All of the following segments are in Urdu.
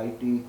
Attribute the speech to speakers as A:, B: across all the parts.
A: IT,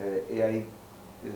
A: AI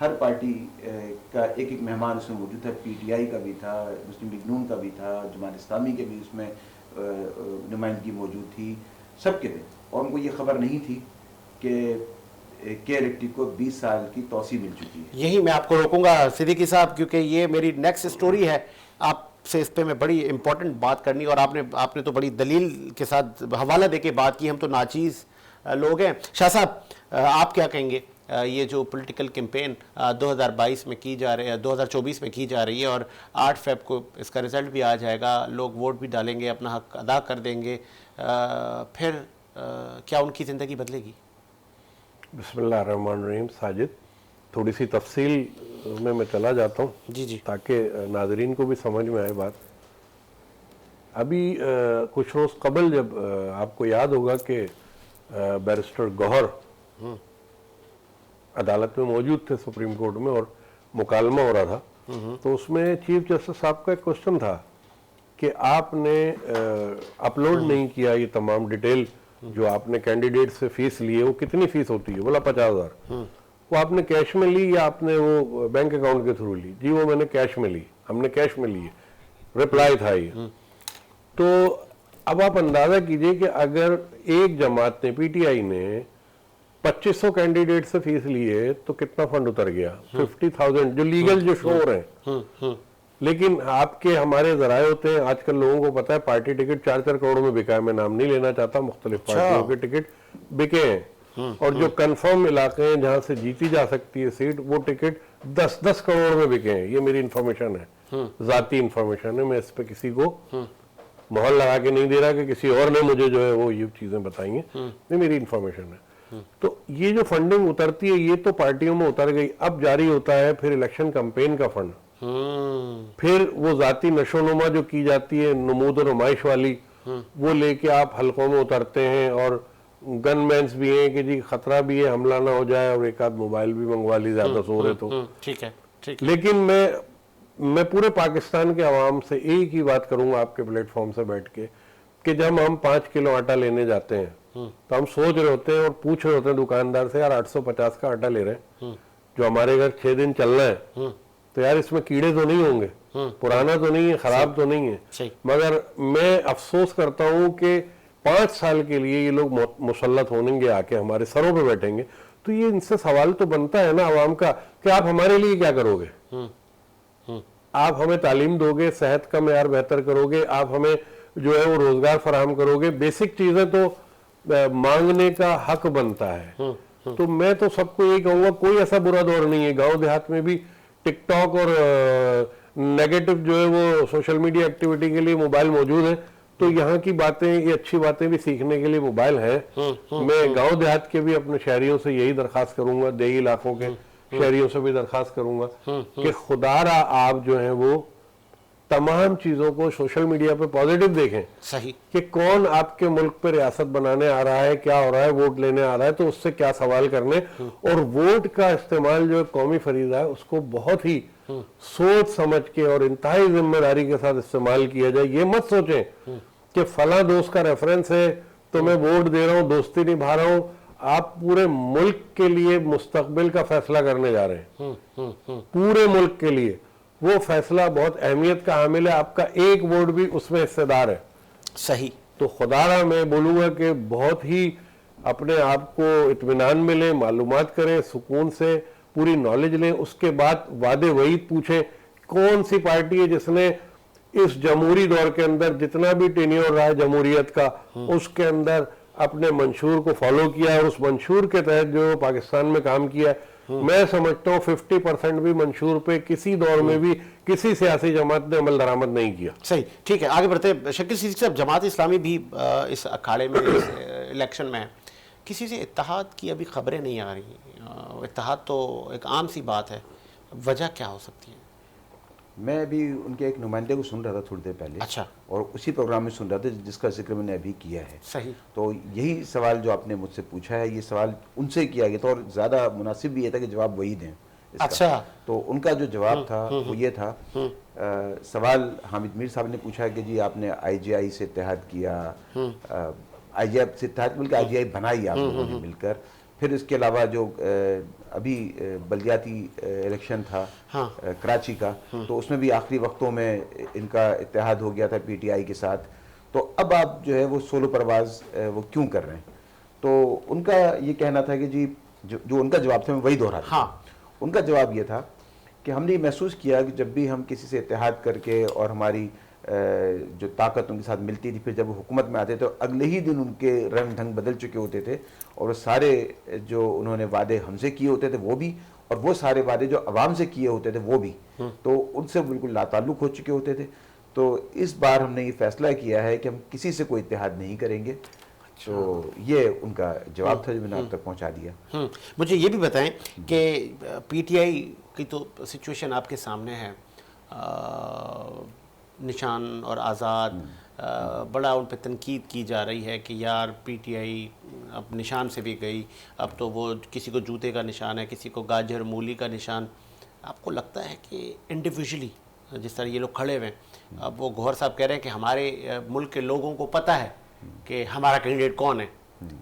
A: ہر پارٹی کا ایک ایک مہمان اس میں موجود تھا. پی ٹی آئی کا بھی تھا, مسلم لیگ نون کا بھی تھا, جماعت اسلامی کے بھی اس میں نمائندگی موجود تھی, سب کے تھے. اور ان کو یہ خبر نہیں تھی کہ کے الیکٹرک کو 20 سال کی توسیع مل چکی ہے.
B: یہی میں آپ کو روکوں گا صدیقی صاحب, کیونکہ یہ میری نیکسٹ سٹوری ہے. آپ سے اس پہ میں بڑی امپورٹنٹ بات کرنی, اور آپ نے تو بڑی دلیل کے ساتھ حوالہ دے کے بات کی. ہم تو ناچیز لوگ ہیں. شاہ صاحب آپ کیا کہیں گے, یہ جو پولیٹیکل کیمپین 2022 میں کی جا رہی ہے, 2024 میں کی جا رہی ہے, اور 8 فیب کو اس کا رزلٹ بھی آ جائے گا, لوگ ووٹ بھی ڈالیں گے, اپنا حق ادا کر دیں گے, پھر کیا ان کی زندگی بدلے گی؟
C: بسم اللہ الرحمن الرحیم. ساجد, تھوڑی سی تفصیل میں چلا جاتا ہوں
B: جی
C: تاکہ ناظرین کو بھی سمجھ میں آئے بات. ابھی کچھ روز قبل جب آپ کو یاد ہوگا کہ بیرسٹر گوہر عدالت میں موجود تھے سپریم کورٹ میں, اور مکالمہ ہو رہا تھا, تو اس میں چیف جسٹس صاحب کا ایک کوشچن تھا کہ آپ نے اپلوڈ نہیں کیا یہ تمام ڈیٹیل جو آپ نے کینڈیڈیٹ سے فیس لی ہے, وہ کتنی فیس ہوتی ہے؟ بولا 50,000. وہ آپ نے کیش میں لی یا آپ نے وہ بینک اکاؤنٹ کے تھرو لی؟ جی وہ میں نے کیش میں لی, ہم نے کیش میں لی ہے. رپلائی تھا یہ. تو اب آپ اندازہ کیجئے کہ اگر ایک جماعت نے, پی ٹی آئی نے 2500 کینڈیڈیٹ سے فیس لی ہے تو کتنا فنڈ اتر گیا؟ 50,000 جو لیگل جو شور ہیں. لیکن آپ کے ہمارے ذرائع ہوتے ہیں, آج کل لوگوں کو پتا ہے پارٹی ٹکٹ 4-4 کروڑ میں بکا ہے. میں نام نہیں لینا چاہتا, مختلف پارٹیوں کے ٹکٹ بکے ہیں, اور جو کنفرم علاقے ہیں جہاں سے جیتی جا سکتی ہے سیٹ, وہ ٹکٹ 10-10 کروڑ میں بکے ہیں. یہ میری انفارمیشن ہے, ذاتی انفارمیشن ہے, میں اس پہ کسی کو مہر لگا کے نہیں دے رہا کہ کسی اور نے مجھے جو ہے وہ یہ چیزیں بتائی ہیں, یہ میری انفارمیشن ہے. تو یہ جو فنڈنگ اترتی ہے یہ تو پارٹیوں میں اتر گئی. اب جاری ہوتا ہے پھر الیکشن کمپین کا فنڈ, پھر وہ ذاتی نشو و نما جو کی جاتی ہے نمود و نمائش والی, وہ لے کے آپ حلقوں میں اترتے ہیں, اور گن مینس بھی ہیں کہ جی خطرہ بھی ہے حملہ نہ ہو جائے, اور ایک آدھ موبائل بھی منگوا لی زیادہ سو رہے تو.
B: ٹھیک ہے.
C: لیکن میں پورے پاکستان کے عوام سے ایک ہی بات کروں گا آپ کے پلیٹ فارم سے بیٹھ کے, کہ جب ہم 5 کلو آٹا لینے جاتے ہیں تو ہم سوچ رہے ہوتے ہیں اور پوچھ رہے ہوتے ہیں دکاندار سے, یار 850 کا آٹا لے رہے ہیں جو ہمارے گھر 6 دن چل رہا ہے, تو یار اس میں کیڑے تو نہیں ہوں گے, پرانا تو نہیں ہے, خراب تو نہیں ہے. مگر میں افسوس کرتا ہوں کہ 5 سال کے لیے یہ لوگ مسلط ہوں گے, آ کے ہمارے سروں پہ بیٹھیں گے, تو یہ ان سے سوال تو بنتا ہے نا عوام کا کہ آپ ہمارے لیے کیا کرو گے؟ آپ ہمیں تعلیم دو گے, صحت کا معیار بہتر کرو گے, آپ ہمیں جو ہے وہ روزگار فراہم کرو گے, بیسک چیزیں تو مانگنے کا حق بنتا ہے. تو میں تو سب کو یہی کہوں گا, کوئی ایسا برا دور نہیں ہے. گاؤں دیہات میں بھی ٹک ٹاک اور نیگیٹو جو ہے وہ سوشل میڈیا ایکٹیویٹی کے لیے موبائل موجود ہیں, تو یہاں کی باتیں, یہ اچھی باتیں بھی سیکھنے کے لیے موبائل ہیں. میں گاؤں دیہات کے بھی اپنے شہریوں سے یہی درخواست کروں گا, دیہی علاقوں کے شہریوں سے بھی درخواست کروں گا کہ خدا را آپ جو ہیں وہ تمام چیزوں کو سوشل میڈیا پہ پازیٹیو دیکھیں.
B: صحیح.
C: کہ کون آپ کے ملک پہ ریاست بنانے آ رہا ہے, کیا ہو رہا ہے, ووٹ لینے آ رہا ہے, تو اس سے کیا سوال کرنے, اور ووٹ کا استعمال جو قومی فریضہ ہے اس کو بہت ہی سوچ سمجھ کے اور انتہائی ذمہ داری کے ساتھ استعمال کیا جائے. یہ مت سوچیں کہ فلاں دوست کا ریفرنس ہے تو میں ووٹ دے رہا ہوں, دوستی نبھا رہا ہوں. آپ پورے ملک کے لیے مستقبل کا فیصلہ کرنے جا رہے ہیں, پورے ملک کے لیے. وہ فیصلہ بہت اہمیت کا حامل ہے, آپ کا ایک ووٹ بھی اس میں حصے دار ہے.
B: صحیح.
C: تو خدا را میں بولوں گا کہ بہت ہی اپنے آپ کو اطمینان میں لیں, معلومات کریں, سکون سے پوری نالج لیں, اس کے بعد وعدے وعید پوچھیں. کون سی پارٹی ہے جس نے اس جمہوری دور کے اندر جتنا بھی ٹینیور رہا ہے جمہوریت کا, اس کے اندر اپنے منشور کو فالو کیا ہے, اور اس منشور کے تحت جو پاکستان میں کام کیا ہے. میں سمجھتا ہوں 50% بھی منشور پہ کسی دور میں بھی کسی سیاسی جماعت نے عمل درآمد نہیں کیا.
B: صحیح. ٹھیک ہے, آگے بڑھتے ہیں. شکیل صدیقی صاحب, جماعت اسلامی بھی اس اکھاڑے میں, اس الیکشن میں کسی سے اتحاد کی ابھی خبریں نہیں آ رہی. اتحاد تو ایک عام سی بات ہے, وجہ کیا ہو سکتی ہے؟
A: میں ابھی ان کے ایک نمائندے کو سن رہا تھا تھوڑی دیر پہلے.
B: اچھا.
A: اور اسی پروگرام میں سن رہا تھا جس کا ذکر میں نے ابھی کیا ہے.
B: صحیح.
A: تو یہی سوال جو آپ نے مجھ سے پوچھا ہے, یہ سوال ان سے کیا گیا تھا, اور زیادہ مناسب بھی یہ تھا کہ جواب وہی دیں.
B: اچھا. تو
A: ان کا جو جواب تھا وہ یہ تھا, سوال حامد میر صاحب نے پوچھا کہ جی آپ نے آئی جی آئی سے اتحاد کیا, آئی جی آئی سے اتحاد مل کے آئی جی آئی بنائی آپ لوگوں نے مل کر, پھر اس کے علاوہ جو ابھی بلدیاتی الیکشن تھا کراچی کا، تو اس میں بھی آخری وقتوں میں ان کا اتحاد ہو گیا تھا پی ٹی آئی کے ساتھ. تو اب آپ جو ہے وہ سولو پرواز وہ کیوں کر رہے ہیں؟ تو ان کا یہ کہنا تھا کہ جی جو ان کا جواب تھا میں وہی دہراتا ہوں. ان کا جواب یہ تھا کہ ہم نے یہ محسوس کیا کہ جب بھی ہم کسی سے اتحاد کر کے اور ہماری جو طاقت ان کے ساتھ ملتی تھی، پھر جب وہ حکومت میں آتے تو اگلے ہی دن ان کے رنگ ڈھنگ بدل چکے ہوتے تھے، اور سارے جو انہوں نے وعدے ہم سے کیے ہوتے تھے وہ بھی، اور وہ سارے وعدے جو عوام سے کیے ہوتے تھے وہ بھی، تو ان سے بالکل لا تعلق ہو چکے ہوتے تھے. تو اس بار ہم نے یہ فیصلہ کیا ہے کہ ہم کسی سے کوئی اتحاد نہیں کریں گے. تو یہ ان کا جواب تھا جو میں نے آپ تک پہنچا دیا.
B: مجھے یہ بھی بتائیں کہ پی ٹی آئی کی تو سچویشن آپ کے سامنے ہے، نشان اور آزاد بڑا ان پہ تنقید کی جا رہی ہے کہ یار پی ٹی آئی اب نشان سے بھی گئی، اب تو وہ کسی کو جوتے کا نشان ہے، کسی کو گاجر مولی کا نشان. آپ کو لگتا ہے کہ انڈیویجولی جس طرح یہ لوگ کھڑے ہوئے ہیں، اب وہ گوہر صاحب کہہ رہے ہیں کہ ہمارے ملک کے لوگوں کو پتہ ہے کہ ہمارا کینڈیڈیٹ کون ہے،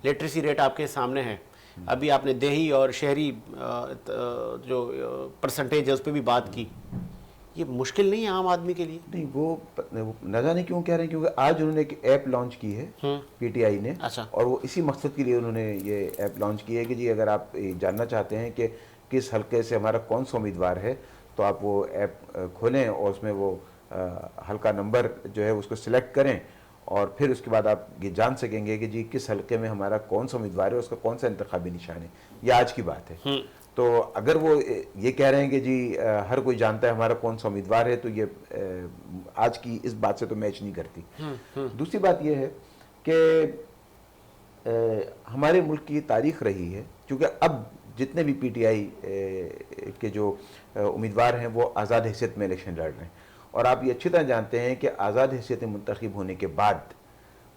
B: لٹریسی ریٹ آپ کے سامنے ہے، ابھی آپ نے دیہی اور شہری جو پرسنٹیج ہے اس پہ بھی بات کی، یہ مشکل نہیں ہے عام آدمی کے لیے؟
A: نہیں، وہ نہ جانے کیوں کہہ رہے ہیں، کیونکہ آج انہوں نے ایک ایپ لانچ کی ہے پی ٹی آئی نے، اور وہ اسی مقصد کے لیے انہوں نے یہ ایپ لانچ کی ہے کہ جی اگر آپ جاننا چاہتے ہیں کہ کس حلقے سے ہمارا کون سا امیدوار ہے تو آپ وہ ایپ کھولیں اور اس میں وہ حلقہ نمبر جو ہے اس کو سلیکٹ کریں، اور پھر اس کے بعد آپ یہ جان سکیں گے کہ جی کس حلقے میں ہمارا کون سا امیدوار ہے، اس کا کون سا انتخابی نشان ہے. یہ آج کی بات ہے. تو اگر وہ یہ کہہ رہے ہیں کہ جی ہر کوئی جانتا ہے ہمارا کون سا امیدوار ہے، تو یہ آج کی اس بات سے تو میچ نہیں کرتی. دوسری بات یہ ہے کہ ہمارے ملک کی تاریخ رہی ہے، کیونکہ اب جتنے بھی پی ٹی آئی کے جو امیدوار ہیں وہ آزاد حیثیت میں الیکشن لڑ رہے ہیں، اور آپ یہ اچھی طرح جانتے ہیں کہ آزاد حیثیت منتخب ہونے کے بعد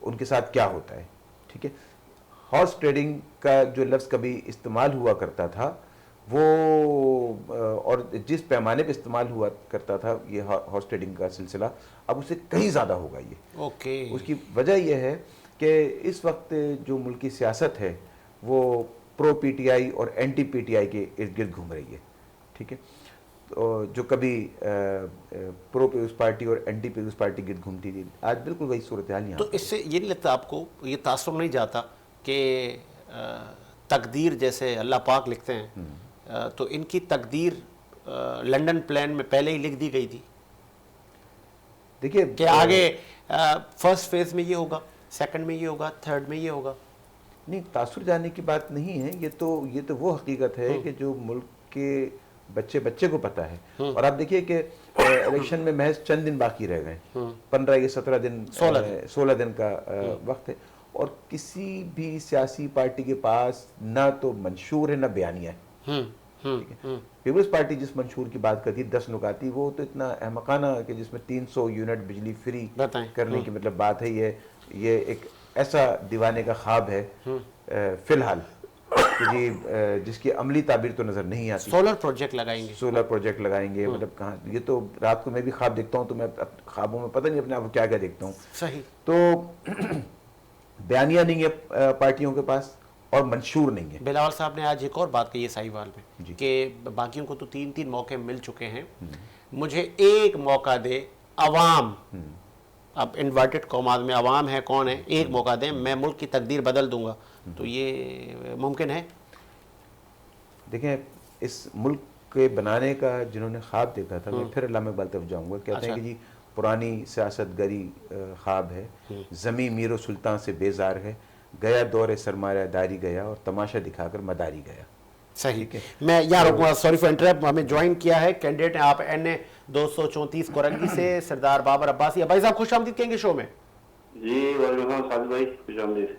A: ان کے ساتھ کیا ہوتا ہے. ٹھیک ہے، ہارس ٹریڈنگ کا جو لفظ کبھی استعمال ہوا کرتا تھا وہ، اور جس پیمانے پہ استعمال ہوا کرتا تھا یہ ہارس ٹریڈنگ کا سلسلہ، اب اس سے کہیں زیادہ ہوگا. یہ اس کی وجہ یہ ہے کہ اس وقت جو ملکی سیاست ہے وہ پرو پی ٹی آئی اور اینٹی پی ٹی آئی کے ارد گرد گھوم رہی ہے. ٹھیک ہے، تو جو کبھی پرو پیپلز پارٹی اور اینٹی پیپلز پارٹی گرد گھومتی تھی، آج بالکل وہی صورتحال یہاں.
B: تو اس سے یہ نہیں لگتا آپ کو، یہ تاثر نہیں جاتا کہ تقدیر جیسے اللہ پاک لکھتے ہیں، تو ان کی تقدیر لنڈن پلان میں پہلے ہی لکھ دی گئی تھی؟
A: دیکھیے
B: کہ آگے فرسٹ فیز میں یہ ہوگا، سیکنڈ میں یہ ہوگا، تھرڈ میں یہ ہوگا.
A: نہیں، تاثر جانے کی بات نہیں ہے، یہ تو وہ حقیقت ہے کہ جو ملک کے بچے کو پتہ ہے. اور آپ دیکھیے کہ الیکشن میں محض چند دن باقی رہ گئے، 15 یا 17 دن، 16 دن کا وقت ہے، اور کسی بھی سیاسی پارٹی کے پاس نہ تو منشور ہے نہ بیانیہ ہے. پیپلز پارٹی جس منشور کی بات کرتی 10 نکاتی، وہ تو اتنا احمقانہ کہ جس میں 300 یونٹ بجلی فری کرنے کی مطلب بات ہے. یہ ایک ایسا دیوانے کا خواب ہے فی الحال کہ جی جس کی عملی تعبیر تو نظر نہیں آتی.
B: سولر پروجیکٹ لگائیں گے،
A: مطلب کہاں، یہ تو رات کو میں بھی خواب دیکھتا ہوں تو میں خوابوں میں پتہ نہیں اپنے آپ کو کیا کیا دیکھتا ہوں.
B: صحیح.
A: تو بیانیہ نہیں ہے پارٹیوں کے پاس اور منشور نہیں ہے.
B: بلاول صاحب نے آج ایک اور بات کہی ہے ساہیوال میں کہ باقیوں کو تو 3 موقع مل چکے ہیں، مجھے ایک موقع دے عوام، اب انورٹڈ کاماز میں عوام ہے کون ہے، ایک موقع دیں، میں ملک کی تقدیر بدل دوں گا. تو یہ ممکن ہے؟
A: دیکھیں، اس ملک کے بنانے کا جنہوں نے خواب دیکھا تھا، میں پھر علامہ اقبال طرف جاؤں گا، کہتے ہیں کہ جی پرانی سیاست گری خواب ہے، زمیں میر و سلطان سے بیزار ہے، گیا دور سرمایہ داری گیا اور تماشا دکھا کر مداری گیا.
B: صحیح. میں یہاں رکوں گا، سوری فار انٹرپٹ. ہمیں جوائن کیا ہے کینڈیڈیٹ ہیں آپ این اے 234 کورنگی سے، سردار بابر عباسی. عباسی صاحب خوش آمدید کہیں گے شو میں.
D: جی وعلیکم السلام سعد بھائی، خوش آمدید.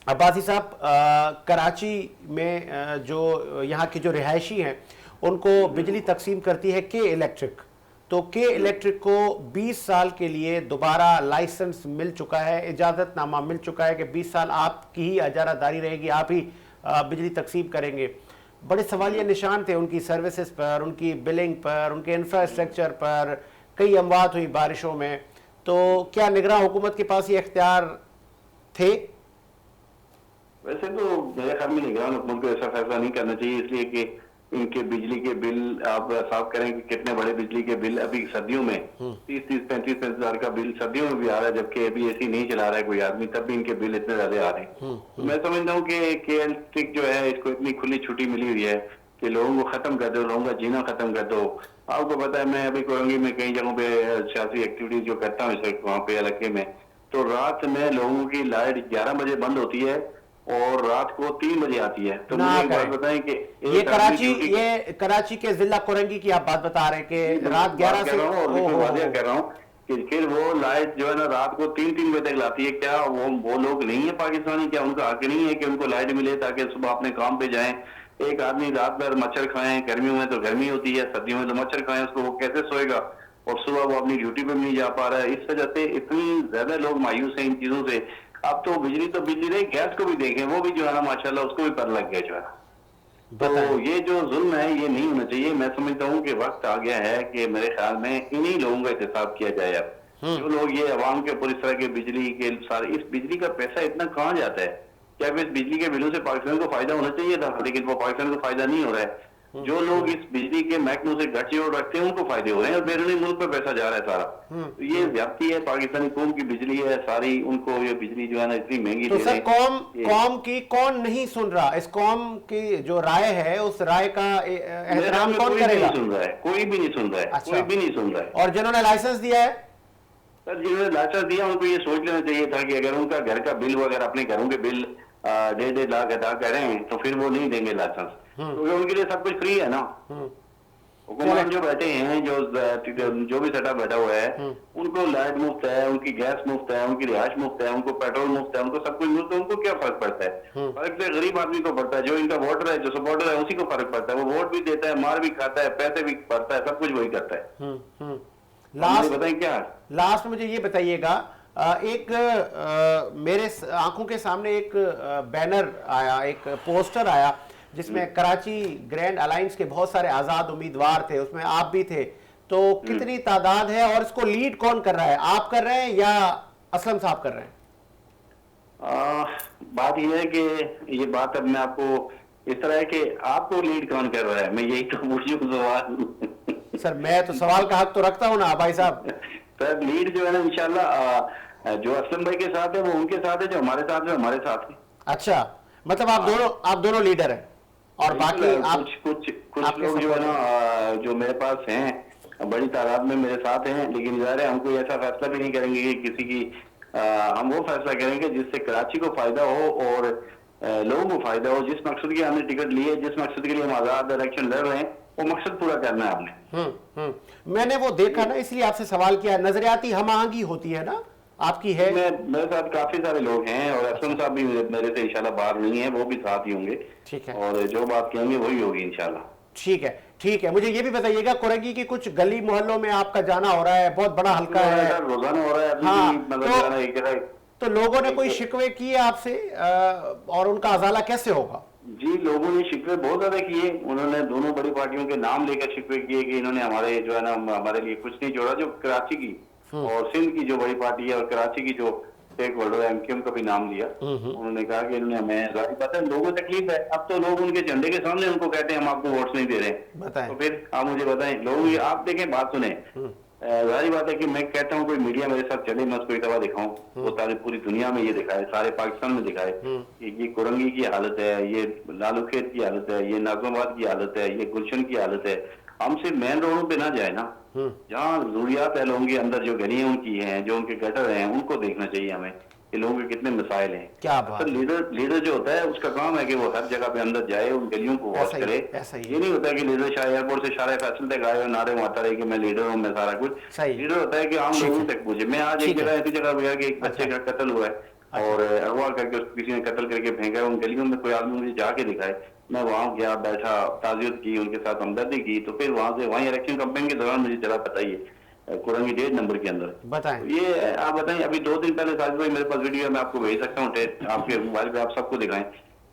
B: عباسی صاحب، کراچی میں جو یہاں کے جو رہائشی ہیں ان کو بجلی تقسیم کرتی ہے کے الیکٹرک، تو کے الیکٹرک کو 20 سال کے لیے دوبارہ لائسنس مل چکا ہے، اجازت نامہ مل چکا ہے کہ 20 سال آپ کی ہی اجارہ داری رہے گی، آپ ہی بجلی تقسیم کریں گے. بڑے سوالیہ نشان تھے ان کی سروسز پر، ان کی بلنگ پر، ان کے انفراسٹرکچر پر. کئی اموات ہوئی بارشوں میں. تو کیا نگراں حکومت کے پاس یہ اختیار تھے؟
D: ویسے تو میرے خیال میں نگران حکومت کو ایسا فیصلہ نہیں کرنا چاہیے، اس لیے کہ ان کے بجلی کے بل آپ صاف کریں کہ کتنے بڑے بجلی کے بل ابھی سردیوں میں 30-35 ہزار کا بل سردیوں میں بھی آ رہا ہے، جبکہ ابھی اے سی نہیں چلا رہا ہے کوئی آدمی، تب بھی ان کے بل اتنے زیادہ آ رہے ہیں. میں سمجھتا ہوں کہ KL جو ہے اس کو اتنی کھلی چھٹی ملی ہوئی ہے کہ لوگوں کو ختم کر دو، لوگوں کا جینا ختم کر دو. آپ کو پتا ہے میں ابھی کورنگی میں کئی جگہوں پہ سیاسی ایکٹیویٹیز جو کرتا ہوں اس وقت وہاں پہ علاقے میں، تو رات میں لوگوں کی لائٹ 11 بجے بند ہوتی ہے اور رات کو 3 بجے آتی ہے. تو مجھے ایک بات بتائیں کہ
B: یہ کراچی کے ضلع کورنگی کی آپ بات بتا رہے ہیں کہ رات 11 سے
D: واضح کر رہا ہوں کہ پھر وہ لائٹ جو ہے نا رات کو 3 بجے تک لاتی ہے. کیا وہ لوگ نہیں ہیں پاکستانی؟ کیا ان کا حق نہیں ہے کہ ان کو لائٹ ملے تاکہ صبح اپنے کام پہ جائیں؟ ایک آدمی رات بھر مچھر کھائیں، گرمیوں میں تو گرمی ہوتی ہے، سردیوں میں تو مچھر کھائیں، اس کو وہ کیسے سوئے گا؟ اور صبح وہ اپنی ڈیوٹی پہ بھی نہیں جا پا رہا ہے. اس وجہ سے اتنی زیادہ لوگ مایوس ہیں ان چیزوں سے. اب تو بجلی رہی، گیس کو بھی دیکھیں، وہ بھی جو ہے نا ماشاءاللہ اس کو بھی پر لگ گیا جو ہے. تو یہ جو ظلم ہے یہ نہیں ہونا چاہیے. میں سمجھتا ہوں کہ وقت آ گیا ہے کہ میرے خیال میں انہی لوگوں کا احتساب کیا جائے. اب جو لوگ یہ عوام کے اوپر اس طرح کے بجلی کے سارے، اس بجلی کا پیسہ اتنا کہاں جاتا ہے؟ کیا اس بجلی کے بلوں سے پاکستان کو فائدہ ہونا چاہیے تھا، لیکن وہ پاکستان کو فائدہ نہیں ہو رہا ہے. جو لوگ اس بجلی کے محکموں سے گھٹ جوڑ رکھتے ہیں ان کو فائدے ہو رہے ہیں اور بیرونی ملک پہ پیسہ جا رہا ہے سارا. تو یہ زیادتی ہے، پاکستانی قوم کی بجلی ہے ساری، ان کو یہ بجلی جو ہے نا اتنی مہنگی
B: تو
D: دے
B: سر
D: رہے ہیں.
B: قوم کی کون نہیں سن رہا؟ اس قوم کی جو رائے ہے اس رائے کا احترام کون کرے گا؟
D: کوئی بھی نہیں سن رہا ہے، کوئی بھی نہیں سن رہا ہے.
B: اور جنہوں نے لائسنس دیا ہے
D: سر، جنہوں نے لائسنس دیا ان کو یہ سوچ لینا چاہیے تھا کہ اگر ان کا گھر کا بل وغیرہ اپنے گھروں کے بل 1.5 لاکھ ادا کریں تو پھر وہ نہیں دیں گے لائسنس، کیونکہ ان کے لیے سب کچھ فری ہے نا. حکومت جو بیٹھے ہیں، جو بھی سیٹ اپ بیٹھا ہوا ہے، ان کو لائٹ مفت ہے، ان کی گیس مفت ہے، ان کی رہائش مفت ہے، ان کو پیٹرول مفت ہے، ان کو سب کچھ مفت ہے. ان کو کیا فرق پڑتا ہے؟ فرق تو غریب آدمی کو پڑتا ہے، جو ان کا ووٹر ہے، جو سپورٹر ہے، اسی کو فرق پڑتا ہے. وہ ووٹ بھی دیتا ہے، مار بھی کھاتا ہے، پیسے بھی بھرتا ہے، سب کچھ وہی کرتا ہے. بتائیں کیا
B: لاسٹ مجھے یہ بتائیے گا، ایک میرے آنکھوں کے سامنے ایک بینر آیا، ایک پوسٹر آیا جس میں کراچی گرینڈ الائنس کے بہت سارے آزاد امیدوار تھے، اس میں آپ بھی تھے. تو کتنی تعداد ہے اور اس کو لیڈ کون کر رہا ہے؟ آپ کر رہے ہیں یا اسلم صاحب کر رہے ہیں؟
D: بات یہ ہے کہ یہ بات اب میں آپ کو اس طرح ہے کہ آپ کو لیڈ کون کر رہا ہے، میں یہی تو پوچھوں سوال.
B: سر میں تو سوال کا حق تو رکھتا ہوں نا بھائی صاحب.
D: سر لیڈ جو ہے نا انشاءاللہ جو اسلم بھائی کے ساتھ ہے وہ ان کے ساتھ ہے، جو ہمارے ساتھ ہے ہمارے ساتھ ہے.
B: اچھا، مطلب آپ دونوں لیڈر ہیں اور باقی
D: کچھ لوگ جو ہے نا جو میرے پاس ہیں بڑی تعداد میں میرے ساتھ ہیں، لیکن ظاہر ہے ہم کوئی ایسا فیصلہ بھی نہیں کریں گے کہ کسی کی، ہم وہ فیصلہ کریں گے جس سے کراچی کو فائدہ ہو اور لوگوں کو فائدہ ہو. جس مقصد کے ہم نے ٹکٹ لیے، جس مقصد کے لیے ہم آزاد الیکشن لڑ رہے ہیں، وہ مقصد پورا کرنا ہے آپ نے.
B: میں نے وہ دیکھا نا، اس لیے آپ سے سوال کیا. نظریاتی ہم آہنگی ہوتی ہے نا آپ کی ہے؟
D: میرے ساتھ کافی سارے لوگ ہیں اور اسلم صاحب بھی میرے سے انشاءاللہ باہر نہیں ہیں، وہ بھی ساتھ ہی ہوں گے.
B: ٹھیک ہے،
D: اور جو بات کہیں گے وہی ہوگی انشاءاللہ.
B: ٹھیک ہے. مجھے یہ بھی بتائیے گا، کورنگی کی کچھ گلی محلوں میں آپ کا جانا ہو رہا ہے، بہت بڑا حلقہ ہے،
D: روزانہ ہو رہا ہے.
B: تو لوگوں نے کوئی شکوے کیے آپ سے اور ان کا ازالہ کیسے ہوگا؟
D: جی، لوگوں نے شکوے بہت زیادہ کیے. انہوں نے دونوں بڑی پارٹیوں کے نام لے کر شکوے کیے کہ انہوں نے ہمارے جو ہے نا ہمارے لیے کچھ نہیں جوڑا. جو کراچی کی اور سندھ کی جو بڑی پارٹی ہے اور کراچی کی جو اسٹیک ہولڈر ہے MKM کا بھی نام لیا. انہوں نے کہا کہ انہوں نے ہمیں، ظاہر بات ہے لوگوں کو تکلیف ہے. اب تو لوگ ان کے جھنڈے کے سامنے ان کو کہتے ہیں ہم آپ کو ووٹس نہیں دے رہے ہیں. تو پھر آپ مجھے بتائیں، لوگ آپ دیکھیں بات سنیں، ظاہر بات ہے کہ میں کہتا ہوں کوئی میڈیا میرے ساتھ چلے، میں اس کو ایک دفعہ دکھاؤں، وہ ساری پوری دنیا میں یہ دکھائے، سارے پاکستان میں دکھائے کہ یہ کورنگی کی حالت ہے، یہ لالو کھیت کی حالت ہے، یہ ناظم آباد کی حالت ہے، یہ گلشن کی حالت ہے. ہم صرف مین روڈوں پہ نہ جائیں نا، جہاں ضروریات ہے لوگوں کے اندر، جو گلیاں ان کی ہیں، جو ان کے گٹر ہیں، ان کو دیکھنا چاہیے ہمیں کہ لوگوں کے کتنے مسائل ہیں. لیڈر جو ہوتا ہے اس کا کام ہے کہ وہ ہر جگہ پہ اندر جائے، ان گلیوں کو واچ کرے. یہ نہیں ہوتا کہ لیڈر شاہ ایئرپورٹ سے شارع فیصل تک آئے اور نعرے مارتا رہے کہ میں لیڈر ہوں، میں سارا کچھ. لیڈر ہوتا ہے کہ عام لوگوں تک پہنچے. میں آج ایک جگہ ایسی جگہ گیا کہ ایک بچے کا قتل ہوا ہے اور اغوا کر کے کسی نے قتل کر کے پھینکا. ان گلیوں میں کوئی آدمی مجھے جا کے دکھائے. میں وہاں گیا، بیٹھا، تعزیت کی، ان کے ساتھ ہمدردی کی. تو پھر وہاں سے وہیں الیکشن کمپین کے دوران مجھے چلا پتہ ہی کورنگی 1.5 نمبر کے اندر. یہ آپ بتائیں، ابھی 2 دن پہلے ساجد بھائی میرے پاس ویڈیو ہے، میں آپ کو بھیج سکتا ہوں، آپ کے موبائل پہ آپ سب کو دکھائیں.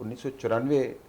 A: 1994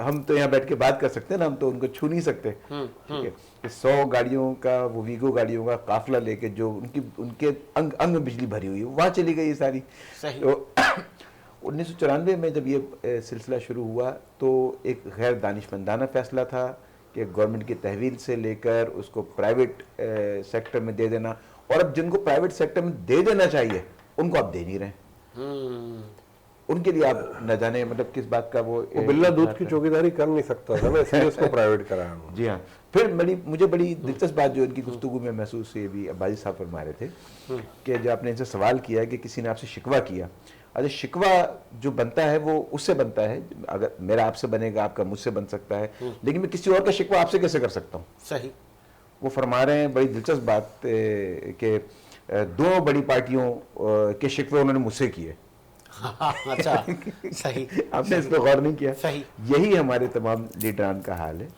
A: ہم تو یہاں بیٹھ کے بات کر سکتے ہیں نا, ہم تو ان کو چھو نہیں سکتے, ٹھیک ہے. 100 گاڑیوں کا, وہ ویگو گاڑیوں کا قافلہ لے کے جو ان کے انگ میں بجلی بھری ہوئی ہے وہاں چلی گئی ساری. تو 1994 میں جب یہ سلسلہ شروع ہوا تو ایک غیر دانشمندانہ فیصلہ تھا کہ گورنمنٹ کی تحویل سے لے کر اس کو پرائیویٹ سیکٹر میں دے دینا, اور اب جن کو پرائیویٹ سیکٹر میں دے دینا چاہیے ان کو آپ دے نہیں رہے. ان کے لیے آپ نہ جانے مطلب کس بات کا وہ
C: بلا دودھ کی چوکیداری کر نہیں سکتا تھا نا, اس لیے اس کو پرائیویٹ کرایا.
A: جی ہاں. پھر مجھے بڑی دلچسپ بات جو ان کی گفتگو میں محسوس ہوئی, بھی عباسی صاحب فرما رہے تھے کہ جو آپ نے ان سے سوال کیا کہ کسی نے آپ سے شکوہ کیا, اچھا شکوہ جو بنتا ہے وہ اس سے بنتا ہے, اگر میرا آپ سے بنے گا, آپ کا مجھ سے بن سکتا ہے, لیکن میں کسی اور کا شکوہ آپ سے کیسے کر سکتا ہوں.
B: صحیح.
A: وہ فرما رہے ہیں بڑی دلچسپ بات کہ 2 بڑی پارٹیوں کے شکوے انہوں نے مجھ سے کیے.
B: اچھا صحیح.
A: آپ نے اس پہ غور نہیں کیا.
B: صحیح.
A: یہی ہمارے تمام لیڈران کا حال ہے,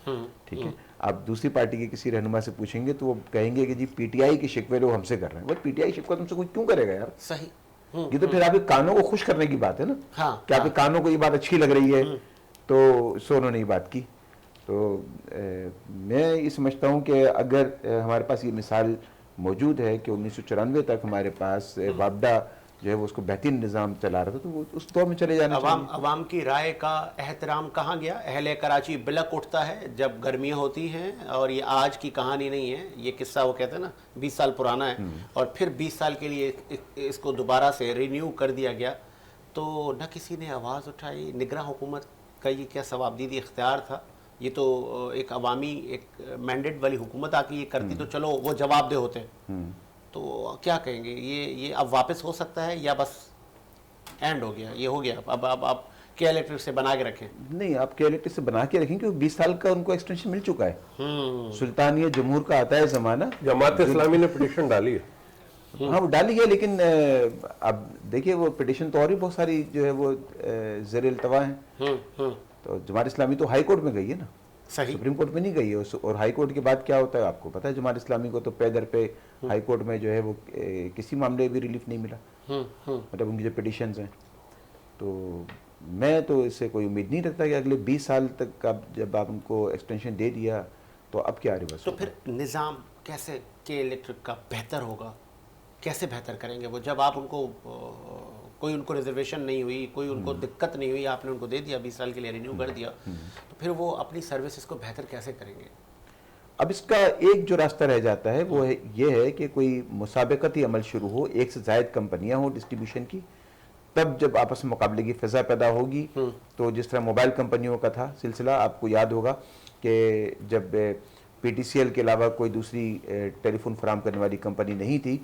A: ٹھیک ہے. آپ دوسری پارٹی کے کسی رہنما سے پوچھیں گے تو وہ کہیں گے کہ جی پی ٹی آئی کے شکوے لوگ ہم سے کر رہے ہیں. وہ پی ٹی آئی شکوہ تم سے کوئی کیوں کرے گا یار؟
B: صحیح.
A: یہ تو پھر آپ کے کانوں کو خوش کرنے کی بات ہے نا, کہ آپ کے کانوں کو یہ بات اچھی لگ رہی ہے, تو سو انہوں نے یہ بات کی. تو میں یہ سمجھتا ہوں کہ اگر ہمارے پاس یہ مثال موجود ہے کہ 1994 تک ہمارے پاس وابڈا جو ہے وہ اس کو بہترین نظام چلا رہا تھا, تو وہ اس دور میں چلے جانا چاہیے.
B: عوام کی رائے کا احترام کہاں گیا؟ اہل کراچی بلک اٹھتا ہے جب گرمیاں ہوتی ہیں, اور یہ آج کی کہانی نہیں ہے, یہ قصہ وہ کہتے ہیں نا 20 سال پرانا ہے, اور پھر 20 سال کے لیے اس کو دوبارہ سے رینیو کر دیا گیا. تو نہ کسی نے آواز اٹھائی. نگراں حکومت کا یہ کیا ثوابدیدی اختیار تھا؟ یہ تو ایک عوامی ایک مینڈیٹ والی حکومت آ کے یہ کرتی تو چلو وہ جواب دہ ہوتے. تو کیا کہیں گے, یہ اب واپس ہو سکتا ہے یا بس اینڈ ہو گیا, یہ ہو گیا, اب آپ کے الیکٹرک سے بنا کے رکھیں؟ نہیں, آپ کے الیکٹرک سے بنا کے رکھیں کیونکہ 20 سال کا ان کو ایکسٹینشن مل چکا ہے. سلطانیہ جمہور کا آتا ہے زمانہ.
C: جماعت اسلامی نے پٹیشن ڈالی ہے.
A: ہاں وہ ڈالی ہے, لیکن اب دیکھیے وہ پٹیشن تو اور بھی بہت ساری جو ہے وہ زیر التوا ہیں. تو جماعت اسلامی تو ہائی کورٹ میں گئی ہے نا, سپریم کورٹ میں نہیں گئی ہے. اور ہائی کورٹ کے بعد کیا ہوتا ہے آپ کو پتہ ہے, جماعت اسلامی کو تو پے در پہ ہائی کورٹ میں جو ہے وہ کسی معاملے بھی ریلیف نہیں ملا, مطلب ان کی جو پٹیشنز ہیں. تو میں تو اس سے کوئی امید نہیں رکھتا کہ اگلے 20 سال تک جب آپ ان کو ایکسٹینشن دے دیا تو اب کیا ریورس.
B: تو پھر نظام کیسے کے الیکٹرک کا بہتر ہوگا, کیسے بہتر کریں گے وہ, جب آپ ان کو کوئی ان کو ریزرویشن نہیں ہوئی, کوئی ان کو دقت نہیں ہوئی, آپ نے ان کو دے دیا 20 سال کے لیے رینیو کر دیا, تو پھر وہ اپنی سروسز کو بہتر کیسے کریں گے؟
A: اب اس کا ایک جو راستہ رہ جاتا ہے وہ یہ ہے کہ کوئی مسابقتی عمل شروع ہو, ایک سے زائد کمپنیاں ہوں ڈسٹریبیوشن کی, تب جب آپس میں مقابلے کی فضا پیدا ہوگی. تو جس طرح موبائل کمپنیوں کا تھا سلسلہ, آپ کو یاد ہوگا کہ جب پی ٹی سی ایل کے علاوہ کوئی دوسری ٹیلی فون فراہم کرنے والی کمپنی نہیں تھی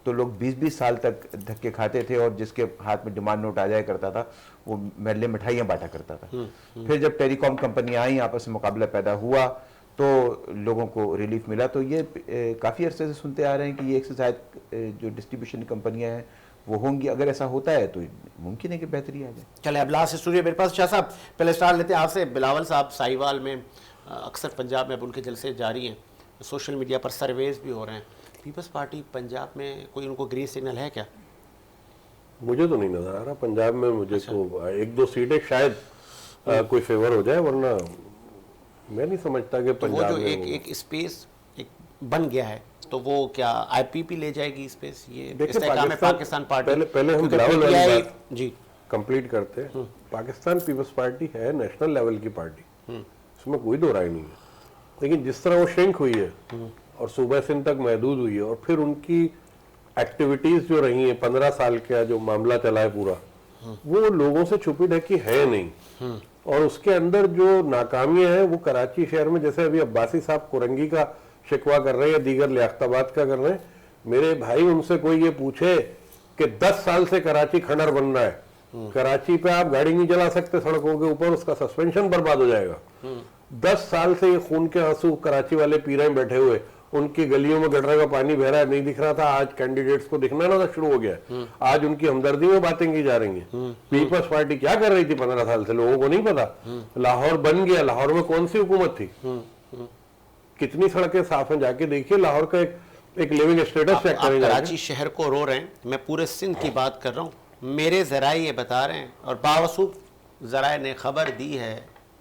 A: تو لوگ 20-20 سال تک دھکے کھاتے تھے, اور جس کے ہاتھ میں ڈیمانڈ نوٹ آ جایا کرتا تھا وہ محلے مٹھائیاں بانٹا کرتا تھا. پھر جب ٹیلی کام کمپنیاں آئیں, آپس میں مقابلہ پیدا ہوا تو لوگوں کو ریلیف ملا. تو یہ کافی عرصے سے سنتے آ رہے ہیں کہ یہ ایک سے زائد جو ڈسٹریبیوشن کمپنیاں ہیں وہ ہوں گی. اگر ایسا ہوتا ہے تو ممکن ہے کہ بہتری آ جائے.
B: چلے اب لاسٹ اسٹوڈیو میرے پاس. شاہ صاحب پہلے اسٹارٹ لیتے ہیں آپ سے. بلاول صاحب ساہیوال میں, اکثر پنجاب میں اب ان کے جلسے جاری ہیں, سوشل میڈیا پر سرویز بھی ہو رہے ہیں. پیپلز پارٹی پنجاب میں کوئی ان کو گرین سگنل ہے کیا؟
C: مجھے تو نہیں نظر آ رہا پنجاب میں. مجھے تو 1-2 سیٹیں شاید کوئی فیور ہو جائے, ورنہ میں نہیں سمجھتا کہ پنجاب میں
B: ایک اسپیس بن گیا ہے, تو وہ کیا آئی پی پی لے جائے گی اسپیس؟ یہ استحکام پاکستان پارٹی.
C: پہلے ہم بلاول والی بات
B: جی
C: کمپلیٹ کرتے ہیں. پاکستان پیپلز پارٹی ہے نیشنل لیول کی پارٹی, اس میں کوئی دو رائے نہیں ہے, لیکن جس طرح وہ شرنک ہوئی ہے اور صوبہ سندھ تک محدود ہوئی ہے, اور پھر ان کی ایکٹیویٹیز جو رہی ہیں 15 سال کا جو معاملہ چلا ہے پورا, وہ لوگوں سے چھپی ڈھکی ہے نہیں. اور اس کے اندر جو ناکامیاں ہیں وہ کراچی شہر میں, جیسے ابھی عباسی صاحب کورنگی کا شکوہ کر رہے ہیں یا دیگر لیاقت آباد کا کر رہے ہیں, میرے بھائی ان سے کوئی یہ پوچھے کہ 10 سال سے کراچی کھنڈر بن رہا ہے, کراچی پہ آپ گاڑی نہیں چلا سکتے سڑکوں کے اوپر, اس کا سسپینشن برباد ہو جائے گا. 10 سال سے یہ خون کے آنسو کراچی والے پی رہے ہیں بیٹھے ہوئے, ان کی گلیوں میں گٹر کا پانی بہ رہا ہے, نہیں دکھ رہا تھا, آج کینڈیڈیٹس کو دکھنا نہ شروع ہو گیا ہے. آج ان کی ہمدردی میں باتیں کی جا رہی ہیں. پیپلز پارٹی کیا کر رہی تھی 15 سال سے, لوگوں کو نہیں پتا. لاہور بن گیا, لاہور میں کون سی حکومت تھی, کتنی سڑکیں صاف ہیں, جا کے دیکھیے لاہور کا ایک لیونگ اسٹیٹس چیک کریں.
B: کراچی شہر کو رو رہے ہیں, میں پورے سندھ کی بات کر رہا ہوں. میرے ذرائع یہ بتا رہے ہیں, اور باوصف ذرائع نے خبر دی ہے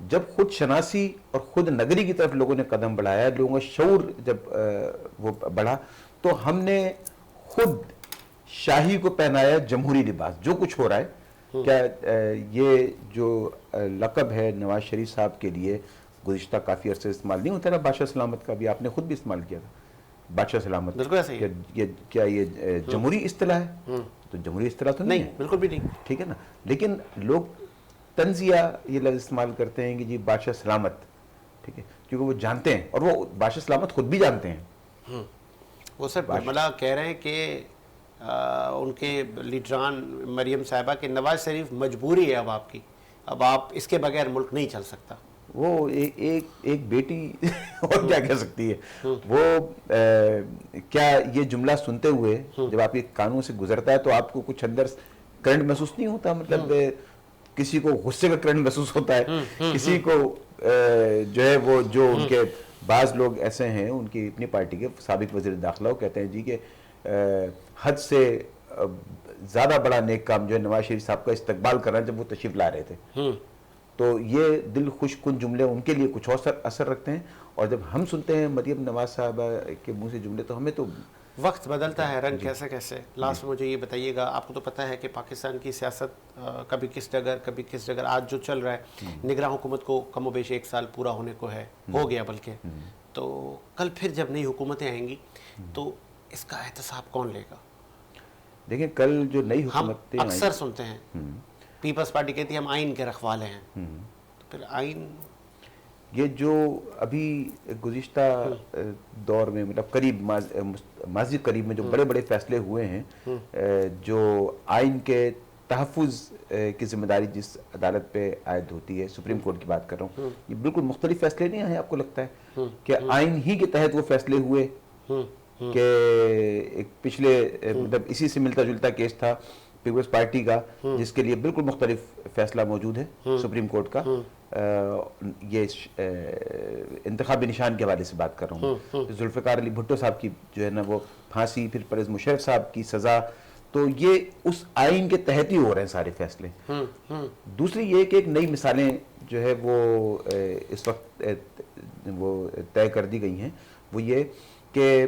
A: جب خود شناسی اور خود نگری کی طرف لوگوں نے قدم بڑھایا, لوگوں کا شعور جب وہ بڑھا, تو ہم نے خود شاہی کو پہنایا جمہوری لباس. جو کچھ ہو رہا ہے, کیا یہ جو لقب ہے نواز شریف صاحب کے لیے گزشتہ کافی عرصے استعمال نہیں ہوتا تھا, بادشاہ سلامت کا بھی آپ نے خود بھی استعمال کیا تھا, بادشاہ سلامت.
B: بالکل ایسے ہی.
A: کیا یہ جمہوری اصطلاح ہے؟ تو جمہوری اصطلاح تو نہیں ہے,
B: بالکل بھی نہیں.
A: ٹھیک ہے نا. لیکن لوگ تنزیہ یہ لفظ استعمال کرتے ہیں کہ جی بادشاہ سلامت, ٹھیک ہے, کیونکہ وہ جانتے ہیں, اور وہ بادشاہ سلامت خود بھی جانتے ہیں.
B: وہ سر برملا کہہ رہے ہیں کہ ان کے لیڈران مریم صاحبہ کہ نواز شریف مجبوری ہے اب آپ کی, اب آپ اس کے بغیر ملک نہیں چل سکتا.
A: وہ ایک بیٹی اور کیا کہہ سکتی ہے. وہ کیا یہ جملہ سنتے ہوئے جب آپ یہ قانون سے گزرتا ہے تو آپ کو کچھ اندر کرنٹ محسوس نہیں ہوتا؟ مطلب کسی کو غصے کا کرنٹ محسوس ہوتا ہے, کسی کو جو ہے وہ جو ان کے بعض لوگ ایسے ہیں ان کی اپنی پارٹی کے سابق وزیر داخلہ, وہ کہتے ہیں جی کہ حد سے زیادہ بڑا نیک کام جو ہے نواز شریف صاحب کا استقبال کرنا جب وہ تشریف لا رہے تھے. تو یہ دل خوش کن جملے ان کے لیے کچھ اور اثر رکھتے ہیں, اور جب ہم سنتے ہیں مریم نواز صاحبہ کے منہ سے جملے تو ہمیں تو
B: وقت بدلتا ہے, رنگ کیسے کیسے. لاسٹ میں مجھے یہ بتائیے گا, آپ کو تو پتہ ہے کہ پاکستان کی سیاست کبھی کس جگہ آج جو چل رہا ہے, نگراں حکومت کو کم و بیش 1 سال پورا ہونے کو ہے, ہو گیا بلکہ. تو کل پھر جب نئی حکومتیں آئیں گی تو اس کا احتساب کون لے گا؟
A: دیکھیں کل جو نئی
B: ہم
A: حکومتیں
B: اکثر سنتے ہیں پیپلز پارٹی کہتی ہے ہم آئین کے رکھوالے ہیں, تو پھر آئین
A: یہ جو ابھی گزشتہ دور میں مطلب قریب ماضی قریب میں جو بڑے بڑے فیصلے ہوئے ہیں, جو آئین کے تحفظ کی ذمہ داری جس عدالت پہ عائد ہوتی ہے, سپریم کورٹ کی بات کر رہا ہوں, یہ بالکل مختلف فیصلے نہیں ہیں. آپ کو لگتا ہے کہ آئین ہی کے تحت وہ فیصلے ہوئے کہ ایک پچھلے مطلب اسی سے ملتا جلتا کیس تھا پیپلز پارٹی کا, جس کے لیے بالکل مختلف فیصلہ موجود ہے سپریم کورٹ کا. یہ انتخابی نشان کے حوالے سے بات کر رہا ہوں. ذوالفقار علی بھٹو صاحب کی جو ہے نا وہ پھانسی, پھر پرویز مشرف صاحب کی سزا, تو یہ اس آئین کے تحت ہی ہو رہے ہیں سارے فیصلے. دوسری یہ کہ ایک نئی مثالیں جو ہے وہ اس وقت وہ طے کر دی گئی ہیں, وہ یہ کہ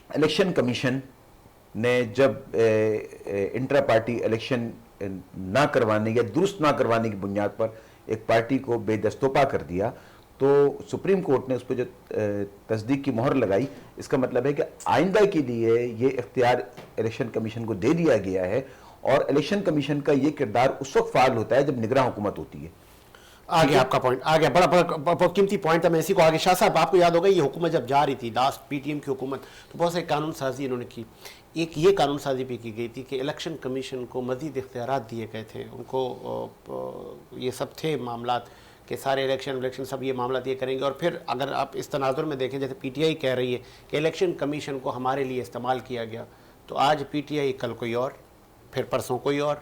A: الیکشن کمیشن نے جب انٹرا پارٹی الیکشن نہ کروانے یا درست نہ کروانے کی بنیاد پر ایک پارٹی کو بے دستوپا کر دیا, تو سپریم کورٹ نے اس پہ جو تصدیق کی مہر لگائی, اس کا مطلب ہے کہ آئندہ کے لیے یہ اختیار الیکشن کمیشن کو دے دیا گیا ہے, اور الیکشن کمیشن کا یہ کردار اس وقت فعال ہوتا ہے جب نگراں حکومت ہوتی ہے.
B: آگے آپ کا پوائنٹ آ گیا, بڑا قیمتی پوائنٹ تھا. میں اسی کو آگے, شاہ صاحب آپ کو یاد ہوگا یہ حکومت جب جا رہی تھی لاسٹ پی ٹی ایم کی حکومت, تو بہت ساری قانون سازی انہوں نے کی. ایک یہ قانون سازی بھی کی گئی تھی کہ الیکشن کمیشن کو مزید اختیارات دیے گئے تھے. ان کو یہ سب تھے معاملات کہ سارے الیکشن سب یہ معاملات یہ کریں گے. اور پھر اگر آپ اس تناظر میں دیکھیں, جیسے پی ٹی آئی کہہ رہی ہے کہ الیکشن کمیشن کو ہمارے لیے استعمال کیا گیا, تو آج پی ٹی آئی کل کوئی اور, پھر پرسوں کوئی اور.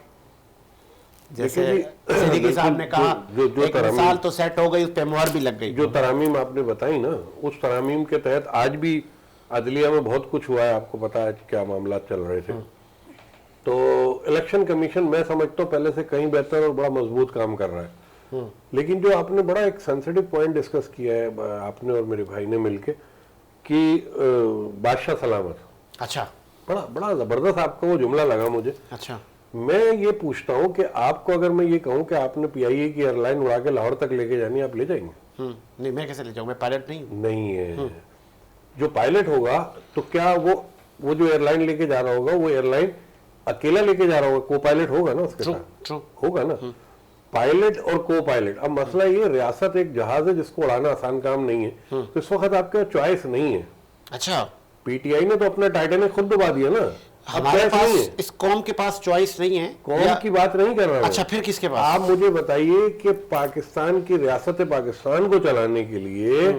B: جیسے صدیقی صاحب نے کہا ایک مثال تو سیٹ ہو گئی, اس پہ مہر بھی لگ گئی.
C: جو ترامیم آپ نے بتائی نا, اس ترامیم کے تحت آج بھی عدلیہ میں بہت کچھ ہوا ہے, آپ کو پتا ہے کیا معاملات چل رہے تھے. تو الیکشن کمیشن میں سمجھتا ہوں پہلے سے کہیں بہتر اور بڑا مضبوط کام کر رہا ہے. لیکن جو آپ نے بڑا ایک سینسٹیو پوائنٹ ڈسکس کیا ہے آپ نے اور میرے بھائی نے مل کے, کہ بادشاہ سلامت,
B: اچھا
C: بڑا زبردست آپ کا وہ جملہ لگا مجھے.
B: اچھا,
C: میں یہ پوچھتا ہوں کہ آپ کو اگر میں یہ کہوں کہ آپ نے پی آئی اے کی ایئر لائن اڑا کے لاہور تک لے کے جانی, آپ لے جائیں گے؟
B: نہیں, میں کیسے لے جاؤں, میں پائلٹ نہیں ہوں.
C: نہیں ہے. جو پائلٹ ہوگا تو کیا وہ جو ایئر لائن لے کے جا رہا ہوگا, وہ ایئر لائن اکیلا لے کے جا رہا ہوگا؟ کو پائلٹ ہوگا نا اس کے ساتھ, ہوگا نا پائلٹ اور کو پائلٹ. اب مسئلہ یہ, ریاست ایک جہاز ہے جس کو اڑانا آسان کام نہیں ہے, تو اس وقت آپ کے چوائس نہیں ہے.
B: اچھا,
C: پی ٹی آئی نے تو اپنا ٹائٹینک خود ڈبا دیا نا.
B: ہمارے پاس اس قوم کے پاس چوائس نہیں ہے.
C: قوم کی بات نہیں کر رہا ہوں.
B: اچھا, پھر کس کے پاس؟
C: آپ مجھے بتائیے کہ پاکستان کی ریاست پاکستان کو چلانے کے لیے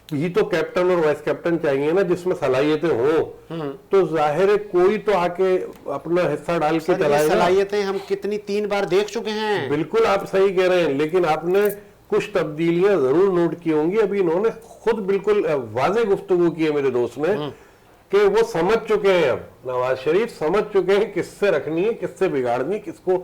C: یہ تو کیپٹن اور وائس کیپٹن چاہیے نا جس میں صلاحیتیں ہوں. تو ظاہر ہے کوئی تو آ کے اپنا حصہ ڈال کے چلائے گا.
B: صلاحیتیں ہم کتنی 3 بار دیکھ چکے ہیں.
C: بالکل آپ صحیح کہہ رہے ہیں, لیکن آپ نے کچھ تبدیلیاں ضرور نوٹ کی ہوں گی. ابھی انہوں نے خود بالکل واضح گفتگو کی ہے میرے دوست نے کہ وہ سمجھ چکے ہیں, اب نواز شریف سمجھ چکے ہیں کس سے رکھنی ہے, کس سے بگاڑنی ہے, کس کو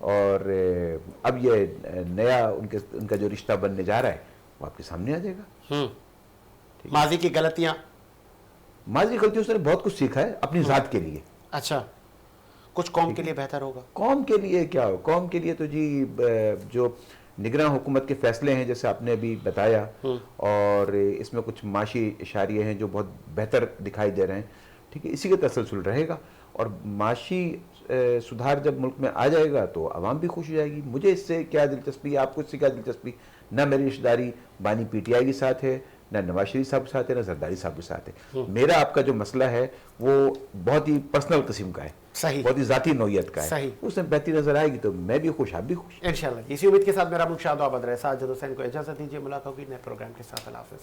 A: اور اب یہ نیا ان کا جو رشتہ بننے جا رہا ہے وہ آپ کے سامنے آ جائے گا.
B: ماضی کی غلطیاں،
A: ماضی غلطیوں سے بہت کچھ سیکھا ہے اپنی ذات کے لیے.
B: اچھا کچھ قوم کے لیے بہتر ہوگا.
A: قوم کے لیے کیا ہو، قوم کے لیے تو جی جو نگراں حکومت کے فیصلے ہیں جیسے آپ نے ابھی بتایا، اور اس میں کچھ معاشی اشاریے ہیں جو بہت بہتر دکھائی دے رہے ہیں، ٹھیک ہے، اسی کا تسلسل رہے گا. اور معاشی سدھار جب ملک میں آ جائے گا تو عوام بھی خوش ہو جائے گی. مجھے اس سے کیا دلچسپی ہے، آپ کو اس سے کیا دلچسپی؟ نہ میری رشتہ داری بانی پی ٹی آئی کے ساتھ ہے، نہ نواز شریف صاحب کے ساتھ ہے، نہ زرداری صاحب کے ساتھ ہے. میرا آپ کا جو مسئلہ ہے وہ بہت ہی پرسنل قسم کا ہے،
B: صحیح،
A: بہت ہی ذاتی نوعیت کا ہے.
B: صحیح.
A: اس میں بہتری نظر آئے گی تو میں بھی خوش، آپ بھی خوش.
B: انشاءاللہ. اسی امید کے ساتھ میرا ملک شاد و آباد رہے. ساجد حسین کو اجازت دیجیے، ملاقات ہوگی نئے پروگرام کے ساتھ. اللہ حافظ.